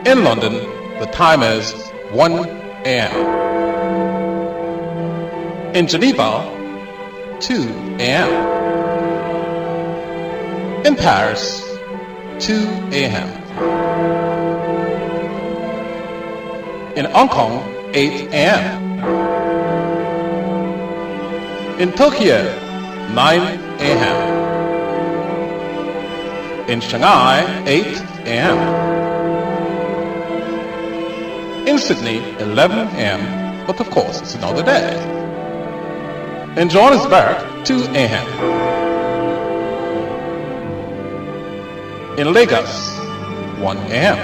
In London, the time is 1 a.m. In Geneva, 2 a.m. In Paris, 2 a.m. In Hong Kong, 8 a.m. In Tokyo, 9 a.m. In Shanghai, 8 a.m. In Sydney, 11 a.m. But of course, it's another day. In Johannesburg, 2 a.m. In Lagos, 1 a.m.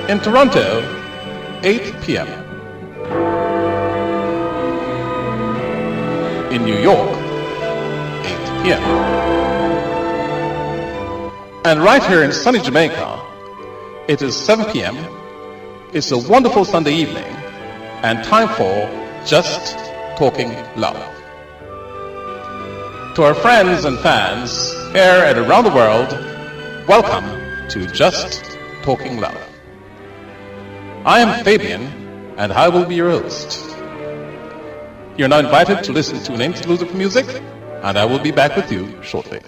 In Toronto, 8 p.m. In New York, 8 p.m. And right here in sunny Jamaica, it is 7 p.m. It's a wonderful Sunday evening and time for Just Talking Love. To our friends and fans here and around the world, welcome to Just Talking Love. I am Fabian, and I will be your host. You're now invited to listen to an interlude of music, and I will be back with you shortly.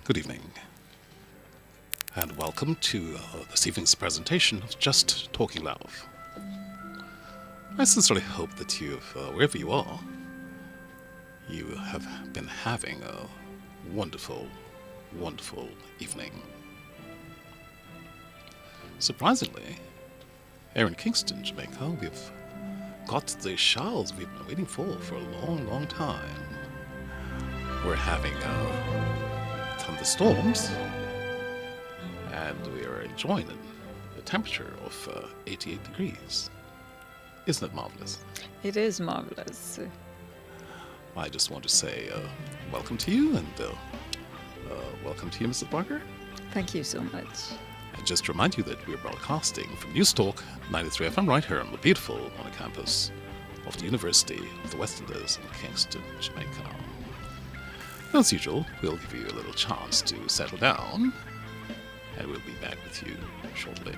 Good evening, and welcome to this evening's presentation of Just Talking Love. I sincerely hope that you've, wherever you are, you have been having a wonderful wonderful evening. Surprisingly, here in Kingston, Jamaica, we've got the showers we've been waiting for a long, long time. We're having thunderstorms, and we are enjoying a temperature of 88 degrees. Isn't it marvelous? It is marvelous. I just want to say welcome to you, and welcome to you, Mrs. Barker. Thank you so much. And just to remind you that we're broadcasting from News Talk 93 FM right here on the beautiful on the campus of the University of the West Indies in Kingston, Jamaica. As usual, we'll give you a little chance to settle down, and we'll be back with you shortly.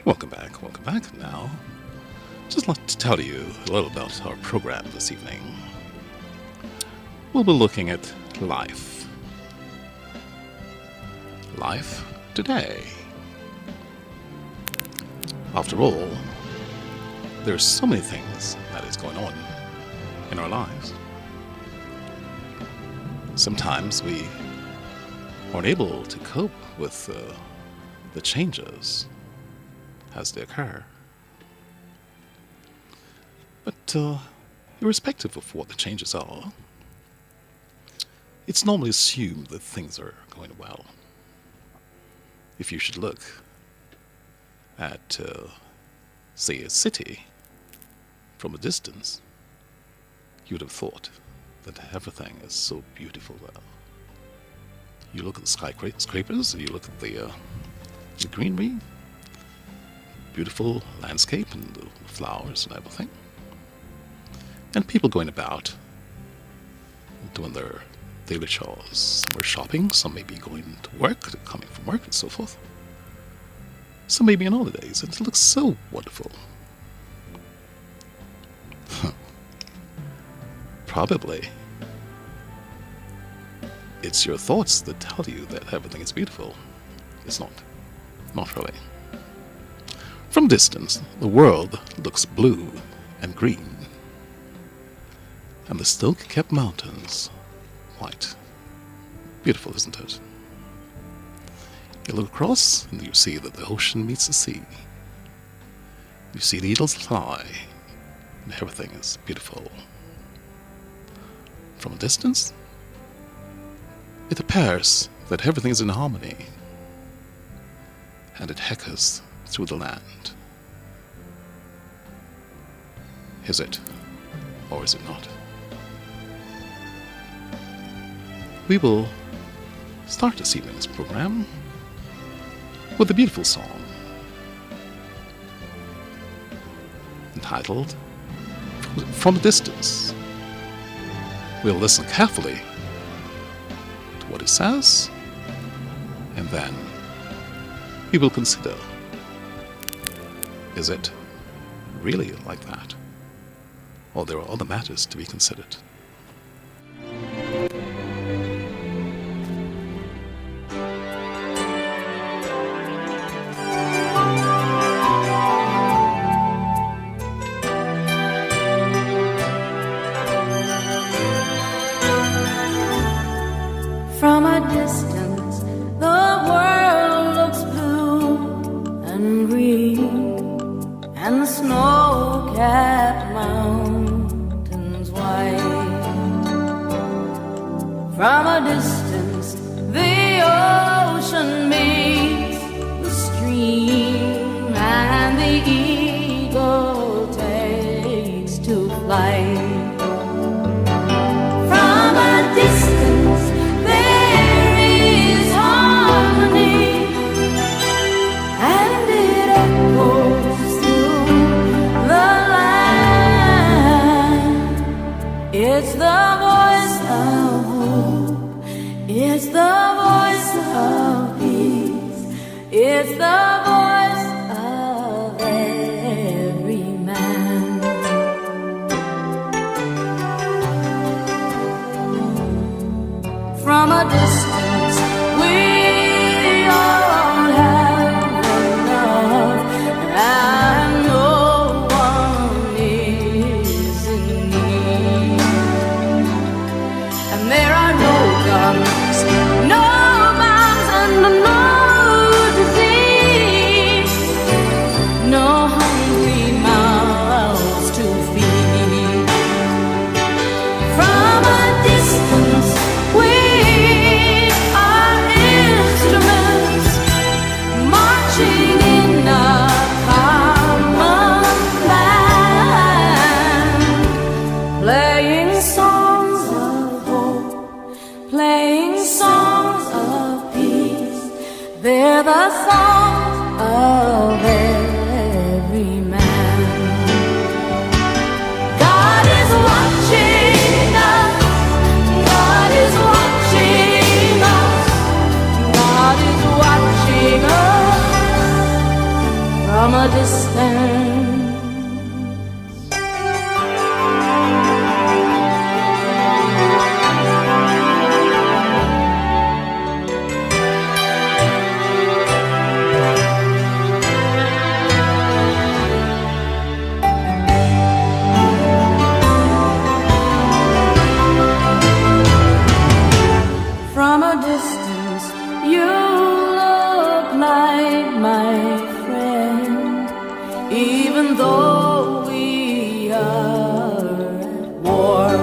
Welcome back. Now, just like to tell you a little about our program this evening. We'll be looking at life. Life today. After all, there's so many things that is going on in our lives. Sometimes we aren't able to cope with the changes as they occur. But irrespective of what the changes are, it's normally assumed that things are going well. If you should look at, say, a city from a distance, you would have thought that everything is so beautiful there. You look at the skyscrapers, you look at the greenery, beautiful landscape and the flowers and everything. And people going about doing their daily chores. Some are shopping, some may be going to work, coming from work and so forth. Some may be on holidays, and it looks so wonderful. Probably it's your thoughts that tell you that everything is beautiful. It's not. Not really. From distance, the world looks blue and green, and the snow-capped mountains white. Beautiful, isn't it? You look across, and you see that the ocean meets the sea. You see the eagles fly, and everything is beautiful. From a distance, it appears that everything is in harmony, and it echoes through the land. Is it, or is it not? We will start this evening's program with a beautiful song entitled From a Distance. We'll listen carefully to what it says, and then we will consider, is it really like that? Or there are other matters to be considered. From a distance, the world looks blue and green, and the snow-capped mountains white. It's the voice of every man. From a distance, we all have enough, and no one is in need. And there are no guns, no bombs, and no disease, no hungry mouths to feed. From a distance, we are instruments marching in a common plan, playing songs of hope, playing songs of peace. They're the songs of every man. God is watching us. God is watching us. God is watching us from a distance. From a distance, you look like my friend, even though we are at war.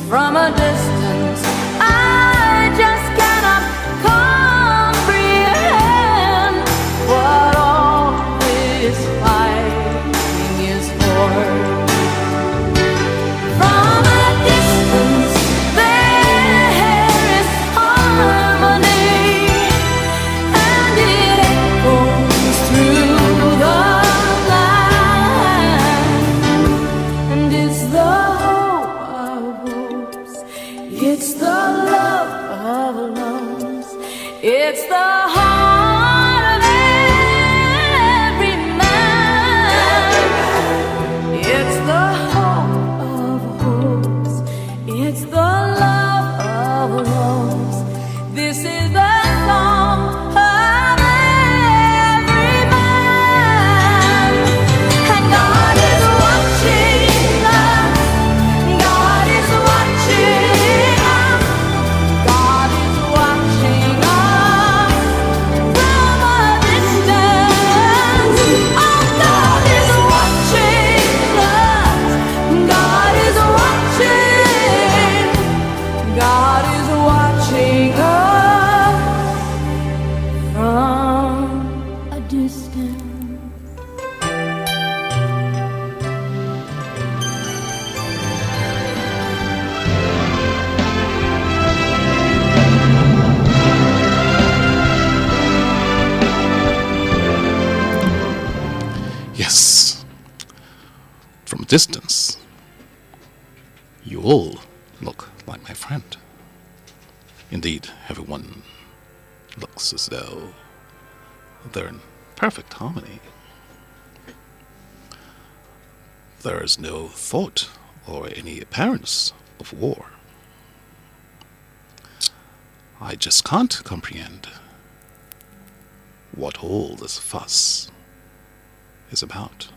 From a distance, I just cannot comprehend what all this fighting is for. From a distance, there is harmony, and it echoes through the land. And it's the hope of hopes, it's the love of loves, it's the heart of every man. It's the hope of hopes, it's the love of loves. This is the song of every man. And God is watching us. God is watching us. God is watching us from a distance. Oh, God is watching us. God is watching. God is watching us from a distance. Yes. From a distance, you all look like my friend. Indeed, everyone looks as though they're in perfect harmony. There is no thought or any appearance of war. I just can't comprehend what all this fuss is about.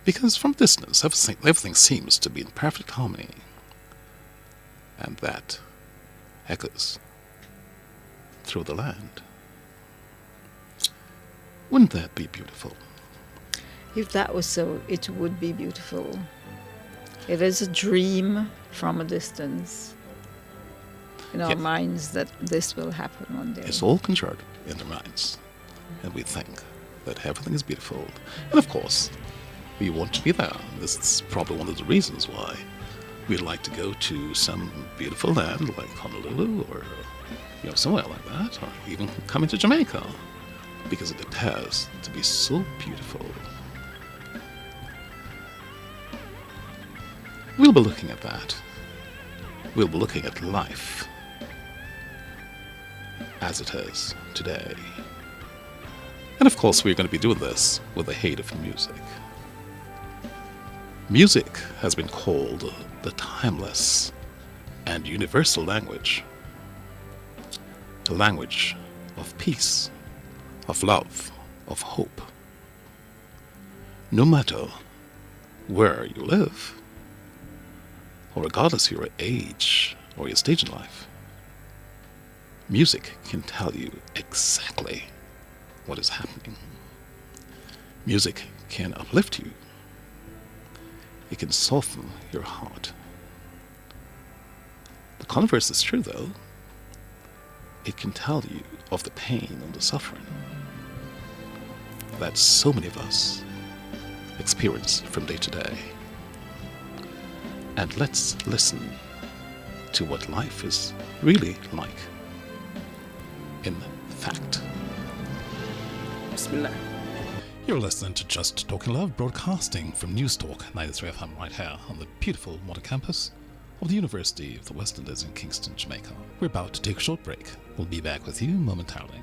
Because from distance, everything seems to be in perfect harmony, and that echoes through the land. Wouldn't that be beautiful? If that was so, it would be beautiful. It is a dream from a distance in our Yes. minds that this will happen one day. It's all conjured in their minds, and we think that everything is beautiful. And of course, we want to be there. This is probably one of the reasons why we'd like to go to some beautiful land like Honolulu or somewhere like that, or even coming to Jamaica, because it appears to be so beautiful. We'll be looking at that. We'll be looking at life as it is today. And of course, we're going to be doing this with the hate of music. Music has been called the timeless and universal language. A language of peace, of love, of hope. No matter where you live, or regardless of your age or your stage in life, music can tell you exactly what is happening. Music can uplift you. It can soften your heart. The converse is true, though. It can tell you of the pain and the suffering that so many of us experience from day to day. And let's listen to what life is really like in fact. Bismillah. You're listening to Just Talking Love, broadcasting from News Talk 93 FM right here on the beautiful modern campus of the University of the West Indies in Kingston, Jamaica. We're about to take a short break. We'll be back with you momentarily.